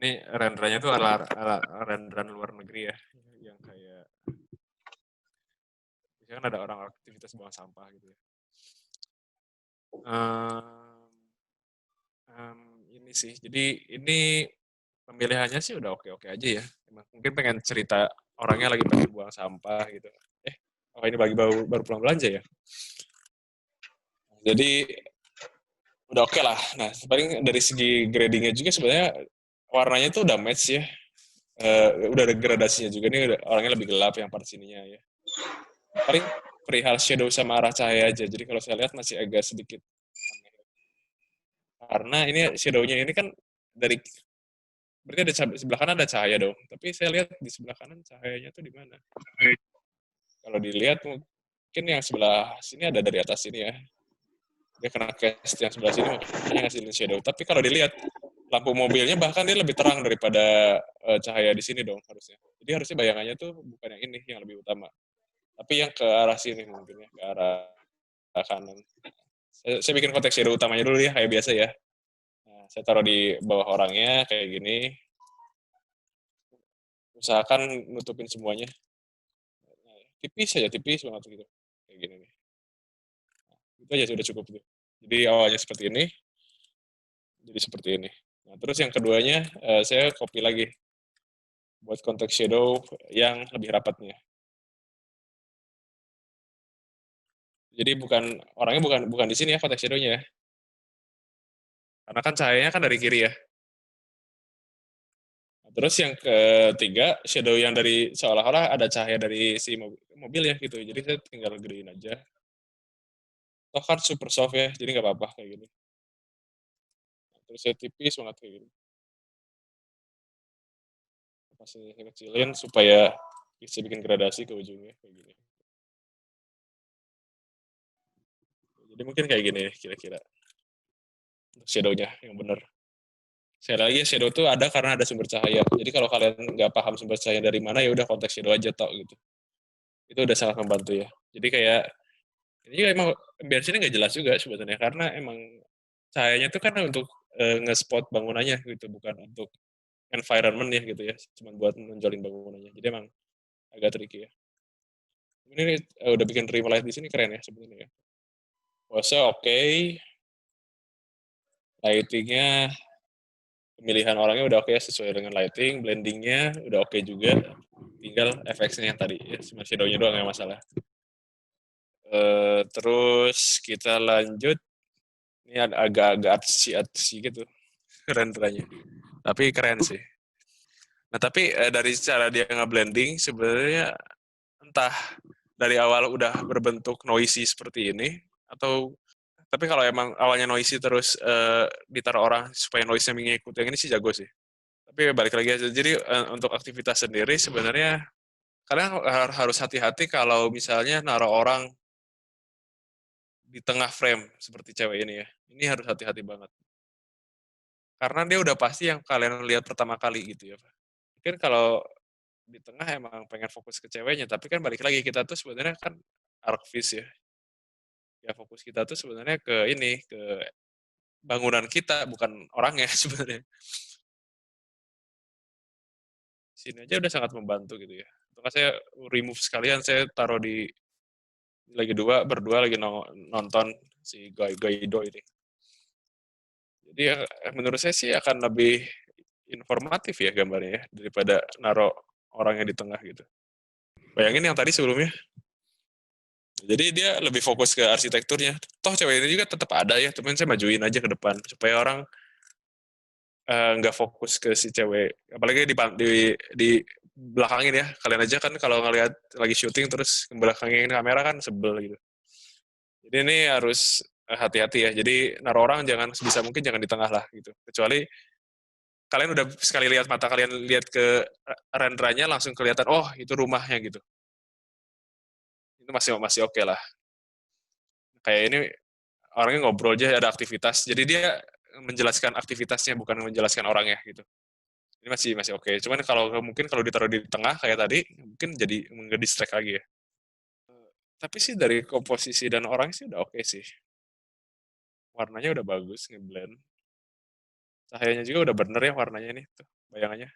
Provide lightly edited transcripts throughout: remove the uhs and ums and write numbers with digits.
Ini renderannya tuh ala renderan luar negeri ya, yang kayak misalkan ada orang aktivitas buang sampah gitu ya. Ini sih, jadi ini pemilihannya sih udah oke-oke aja ya. Mungkin pengen cerita orangnya lagi pengen buang sampah gitu. Oh ini baru pulang belanja ya. Jadi udah oke lah. Nah, paling dari segi gradingnya juga sebenarnya warnanya tuh udah match ya. Udah ada gradasinya juga nih, orangnya lebih gelap yang part sininya ya. Paling perihal shadow sama arah cahaya aja. Jadi kalau saya lihat masih agak sedikit aneh. Karena ini shadow-nya ini kan dari berarti ada sebelah kanan ada cahaya dong. Tapi saya lihat di sebelah kanan cahayanya tuh di mana? Kalau dilihat mungkin yang sebelah sini ada dari atas sini ya. Dia kena cast yang sebelah sini makanya ngasilin shadow. Tapi kalau dilihat lampu mobilnya bahkan dia lebih terang daripada cahaya di sini dong harusnya. Jadi harusnya bayangannya tuh bukan yang ini yang lebih utama. Tapi yang ke arah sini mungkin ya, ke arah kanan. Saya bikin konteks shadow utamanya dulu ya, kayak biasa ya. Nah, saya taruh di bawah orangnya kayak gini. Usahakan nutupin semuanya. Nah, tipis aja, tipis banget gitu. Kayak gini nih. Nah, itu aja sudah cukup tuh. Jadi awalnya seperti ini, jadi seperti ini. Nah, terus yang keduanya saya copy lagi buat konteks shadow yang lebih rapatnya. Jadi orangnya bukan di sini ya konteks shadow-nya ya. Karena kan cahayanya kan dari kiri ya. Nah, terus yang ketiga, shadow yang dari seolah-olah ada cahaya dari si mobil ya gitu. Jadi saya tinggal gedein aja. Toh kan super soft ya, jadi nggak apa-apa kayak gini. Nah, terus saya tipis banget kayak gini. Masih kecilin supaya bisa bikin gradasi ke ujungnya kayak gini. Jadi mungkin kayak gini kira-kira untuk shadow-nya yang benar. Saya lagi shadow tuh ada karena ada sumber cahaya. Jadi kalau kalian nggak paham sumber cahaya dari mana ya udah konteks shadow aja tok gitu. Itu udah sangat membantu ya. Jadi kayak ini juga emang biar sini nggak jelas juga sebetulnya karena emang cahayanya tuh kan untuk nge-spot bangunannya gitu, bukan untuk environment ya gitu ya, cuma buat menonjolin bangunannya. Jadi emang agak tricky ya. Ini udah bikin dream light di sini keren ya sebenarnya ya. Pose oke, lightingnya pemilihan orangnya udah oke sesuai dengan lighting, blendingnya udah oke juga. Tinggal FX-nya yang tadi ya, cuma shadow-nya doang yang masalah. Terus kita lanjut, ini agak-agak artsy gitu renderannya. Tapi keren sih. Nah tapi dari cara dia nge-blending sebenarnya entah dari awal udah berbentuk noisy seperti ini atau tapi kalau emang awalnya noisy terus ditaruh orang supaya noise-nya mengikuti yang ini sih jago sih. Tapi balik lagi aja. Jadi untuk aktivitas sendiri sebenarnya kalian harus hati-hati kalau misalnya naruh orang di tengah frame seperti cewek ini ya. Ini harus hati-hati banget. Karena dia udah pasti yang kalian lihat pertama kali gitu ya. Mungkin kalau di tengah emang pengen fokus ke ceweknya, tapi kan balik lagi kita tuh sebenarnya kan archvis ya. Ya fokus kita tuh sebenarnya ke ini, ke bangunan kita bukan orangnya sebenarnya. Sini aja udah sangat membantu gitu ya. Maka saya remove sekalian, saya taruh di lagi berdua lagi nonton si Gaido ini. Jadi ya, menurut saya sih akan lebih informatif ya gambarnya ya daripada naro orangnya di tengah gitu. Bayangin yang tadi sebelumnya. Jadi dia lebih fokus ke arsitekturnya. Toh cewek ini juga tetap ada ya, teman saya majuin aja ke depan supaya orang nggak fokus ke si cewek. Apalagi di belakangin ya. Kalian aja kan kalau ngelihat lagi syuting terus belakangin kamera kan sebel gitu. Jadi ini harus hati-hati ya. Jadi naruh orang jangan sebisa mungkin jangan di tengah lah gitu. Kecuali kalian udah sekali lihat mata kalian lihat ke renderannya langsung kelihatan oh itu rumahnya gitu. Itu masih masih oke lah. Kayak ini orangnya ngobrol aja ada aktivitas. Jadi dia menjelaskan aktivitasnya bukan menjelaskan orangnya gitu. Ini masih masih oke. Cuman kalau mungkin kalau ditaruh di tengah kayak tadi mungkin jadi nge-distract lagi ya. Tapi sih dari komposisi dan orang sih udah oke sih. Warnanya udah bagus ngeblend. Cahayanya juga udah bener ya warnanya nih. Tuh. bayangannya.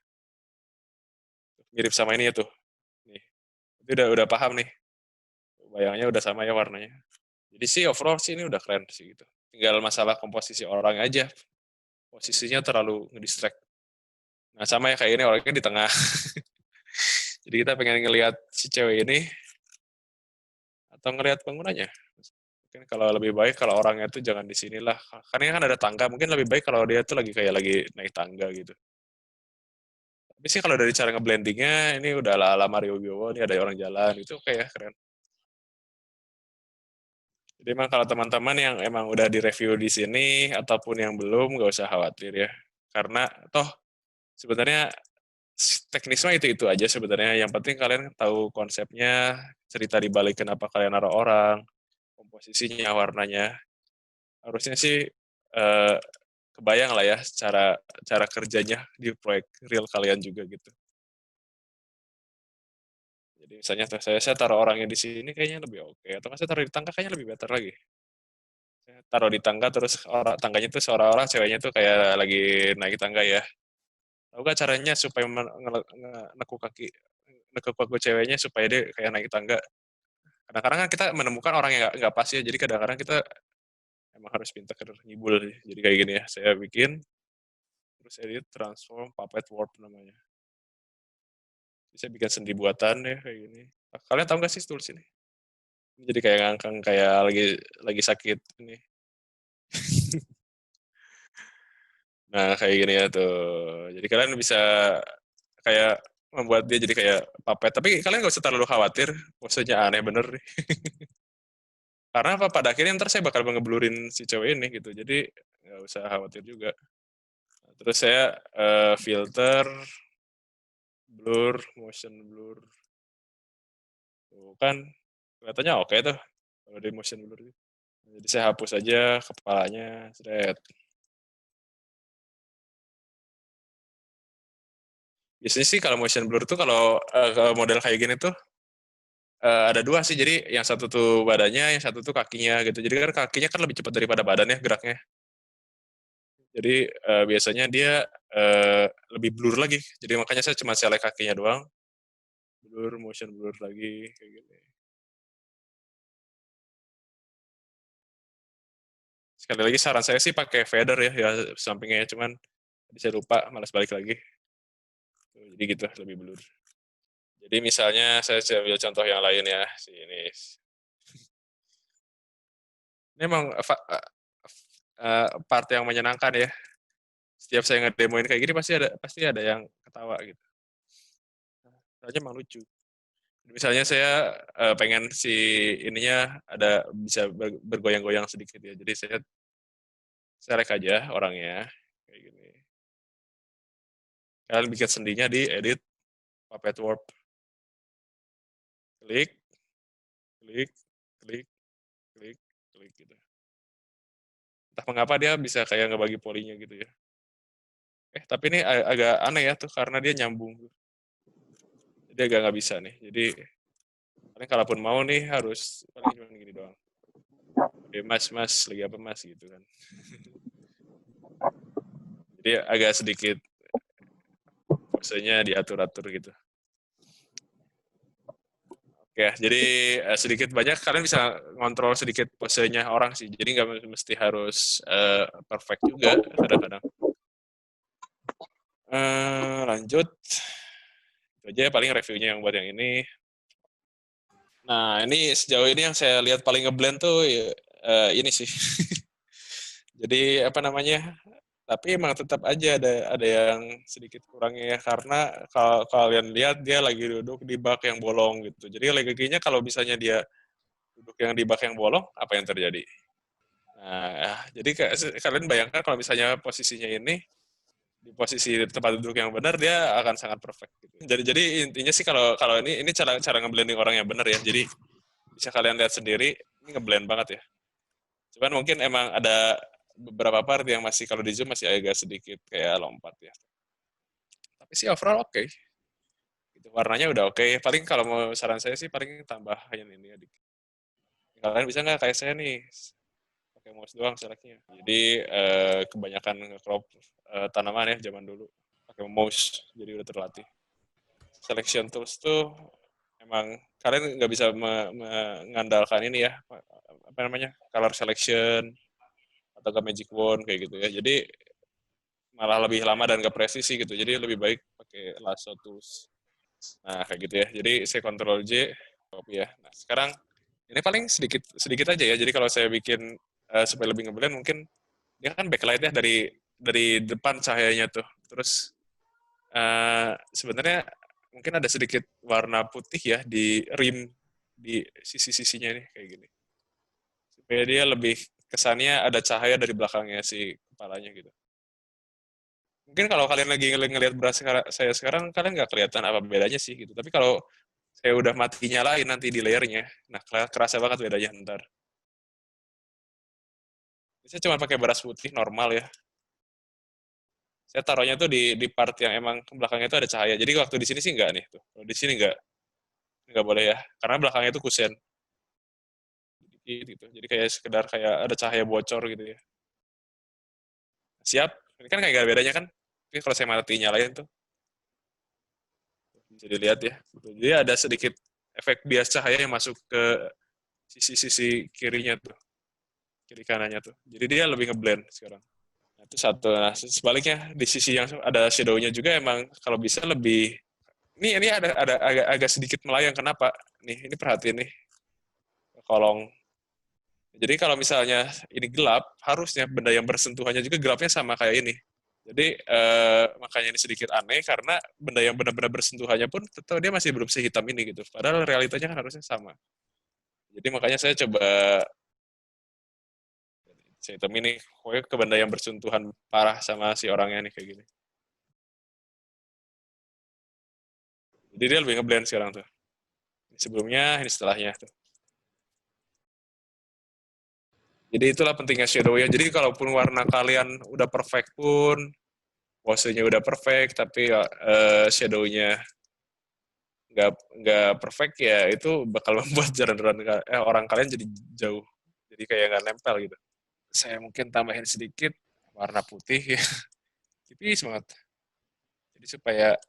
Mirip sama ini ya tuh. Nih. Itu udah paham nih. Bayangannya udah sama ya warnanya. Jadi sih overall sih ini udah keren sih gitu. Tinggal masalah komposisi orang aja. Posisinya terlalu ngedistract. Nah sama ya kayak ini orangnya di tengah. Jadi kita pengen ngelihat si cewek ini atau ngelihat penggunanya. Mungkin kalau lebih baik kalau orangnya tuh jangan di sinilah. Karena kan ada tangga. Mungkin lebih baik kalau dia tuh lagi kayak lagi naik tangga gitu. Tapi sih kalau dari cara ngeblendingnya ini udah ala Mario Biowo, ini ada orang jalan itu kayak keren. Jadi emang kalau teman-teman yang emang udah direview di sini ataupun yang belum nggak usah khawatir ya. Karena toh sebenarnya teknis mah itu aja sebenarnya. Yang penting kalian tahu konsepnya, cerita di balik kenapa kalian naruh orang, komposisinya, warnanya. Harusnya sih eh, kebayang lah ya cara cara kerjanya di proyek real kalian juga gitu. Jadi misalnya saya taruh orangnya di sini kayaknya lebih oke, atau saya taruh di tangga kayaknya lebih better lagi. Saya taruh di tangga terus orang tangganya tuh seolah-olah ceweknya tuh kayak lagi naik tangga ya. Tahu gak caranya supaya nekuk kaki nekuk kaki ceweknya supaya dia kayak naik tangga? Kadang-kadang kan kita menemukan orang yang nggak pas ya, jadi kadang-kadang kita emang harus pintar ngibul. Jadi kayak gini ya, saya bikin terus edit transform puppet warp namanya. Bisa bikin sendi buatan ya kayak gini. Kalian tahu nggak sih tools ini? Jadi kayak ngangkang kayak lagi sakit ini. Nah kayak gini ya tuh. Jadi kalian bisa kayak membuat dia jadi kayak puppet. Tapi kalian nggak usah terlalu khawatir. Maksudnya aneh bener nih. Karena apa? Pada akhirnya ntar saya bakal ngeblurin si cewek ini gitu. Jadi nggak usah khawatir juga. Terus saya filter, blur, motion blur. Tuh kan kelihatannya oke tuh kalau di motion blur. Jadi saya hapus aja kepalanya, seret. Biasanya sih kalau motion blur tuh kalau model kayak gini tuh ada dua sih. Jadi yang satu tuh badannya, yang satu tuh kakinya gitu. Jadi kan kakinya kan lebih cepat daripada badannya geraknya. Jadi biasanya dia lebih blur lagi. Jadi makanya saya cuma select kakinya doang, blur, motion blur lagi kayak gini. Sekali lagi saran saya sih pakai fader ya sampingnya, cuman saya lupa, malas balik lagi. Jadi gitu lebih blur. Jadi misalnya saya ambil contoh yang lain ya, ini. Ini emang part yang menyenangkan ya. Setiap saya ngedemoin kayak gini pasti ada yang ketawa gitu. Soalnya emang lucu. Misalnya saya pengen si ininya ada bisa bergoyang-goyang sedikit ya. Jadi saya select aja orangnya kayak gini. Kalian bikin sendinya di edit puppet warp. Klik, klik, klik, klik, klik gitu. Entah mengapa dia bisa kayak ngebagi polinya gitu ya. Tapi ini agak aneh ya tuh karena dia nyambung. Jadi agak nggak bisa nih. Jadi paling kalaupun mau nih harus paling cuma gini doang. Oke, mas, lagi apa mas gitu kan. Jadi agak sedikit posenya diatur-atur gitu. Oke, jadi sedikit banyak kalian bisa ngontrol sedikit posenya orang sih. Jadi nggak mesti harus perfect juga kadang-kadang. Lanjut. Itu aja paling reviewnya yang buat yang ini. Nah, ini sejauh ini yang saya lihat paling ngeblend tuh ini sih. Jadi apa namanya? Tapi emang tetap aja ada yang sedikit kurangnya ya karena kalau kalian lihat dia lagi duduk di bak yang bolong gitu. Jadi leginya kalau misalnya dia duduk yang di bak yang bolong, apa yang terjadi? Nah, jadi kalian bayangkan kalau misalnya posisinya ini di posisi tempat duduk yang benar dia akan sangat perfect gitu. Jadi intinya sih kalau kalau ini cara cara ngeblending orang yang benar ya. Jadi bisa kalian lihat sendiri ini ngeblend banget ya. Cuman mungkin emang ada beberapa part yang masih kalau di zoom masih agak sedikit kayak lompat ya. Tapi sih overall oke. Gitu. Warnanya udah oke. Paling kalau mau saran saya sih paling tambahin ini ya. Kalian bisa nggak kayak saya nih pakai mouse doang selectnya. Jadi kebanyakan crop tanaman ya zaman dulu. pakai mouse, jadi udah terlatih. Selection tools tuh emang kalian nggak bisa mengandalkan ini ya, apa namanya, color selection atau ke magic wand kayak gitu ya. Jadi malah lebih lama dan gak presisi gitu. Jadi lebih baik pakai lasso tools. Nah kayak gitu ya. Jadi saya Ctrl J, copy ya. Nah sekarang ini paling sedikit sedikit aja ya. Jadi kalau saya bikin supaya lebih ngeblend mungkin dia kan backlight ya dari depan cahayanya tuh. Terus sebenarnya mungkin ada sedikit warna putih ya di rim di sisi-sisinya nih kayak gini. Supaya dia lebih kesannya ada cahaya dari belakangnya si kepalanya gitu. Mungkin kalau kalian lagi ngelihat beras saya sekarang, kalian nggak kelihatan apa bedanya sih gitu. Tapi kalau saya udah mati nyalain nanti di layernya, nah kerasa banget bedanya ntar. Saya cuma pakai beras putih normal ya. Saya taruhnya tuh di part yang emang belakangnya itu ada cahaya. Jadi waktu di sini sih nggak nih tuh. Kalau di sini nggak boleh ya, karena belakangnya itu kusen gitu. Jadi kayak sekedar kayak ada cahaya bocor gitu ya. Siap? Ini kan kayak gak bedanya kan? Ini kalau saya mati nyalain tuh bisa dilihat ya. Jadi ada sedikit efek bias cahaya yang masuk ke sisi-sisi kirinya tuh, kiri kanannya tuh. Jadi dia lebih ngeblend sekarang. Nah, itu satu. Nah, sebaliknya di sisi yang ada shadow-nya juga emang kalau bisa lebih ini ada agak sedikit melayang. Kenapa? Nih, ini perhatiin nih kolong. Jadi kalau misalnya ini gelap, harusnya benda yang bersentuhannya juga gelapnya sama kayak ini. Jadi makanya ini sedikit aneh karena benda yang benar-benar bersentuhannya pun tetap dia masih belum sehitam ini gitu. Padahal realitanya kan harusnya sama. Jadi makanya saya coba saya hitam ini pokoknya ke benda yang bersentuhan parah sama si orangnya nih kayak gini. Jadi dia lebih ngeblend sekarang tuh. Ini sebelumnya, ini setelahnya tuh. Jadi itulah pentingnya shadow ya. Jadi kalaupun warna kalian udah perfect pun, posenya udah perfect, tapi shadow-nya nggak perfect ya, itu bakal membuat jalan orang kalian jadi jauh. Jadi kayak nggak nempel gitu. Saya mungkin tambahin sedikit warna putih ya, tipis banget. Jadi supaya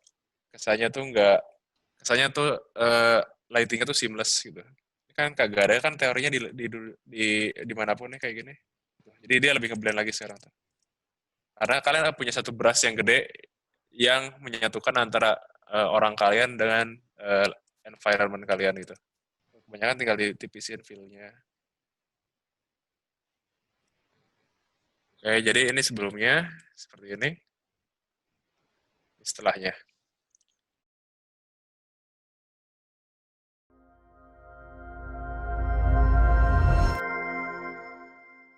kesannya tuh nggak, kesannya tuh lightingnya tuh seamless gitu. Ini kan kagak ada kan teorinya di manapun nih kayak gini. Jadi dia lebih ngeblend lagi sekarang tuh. Karena kalian punya satu brush yang gede yang menyatukan antara orang kalian dengan environment kalian gitu. Kebanyakan tinggal ditipisin feel-nya. Oke, jadi ini sebelumnya seperti ini. Setelahnya.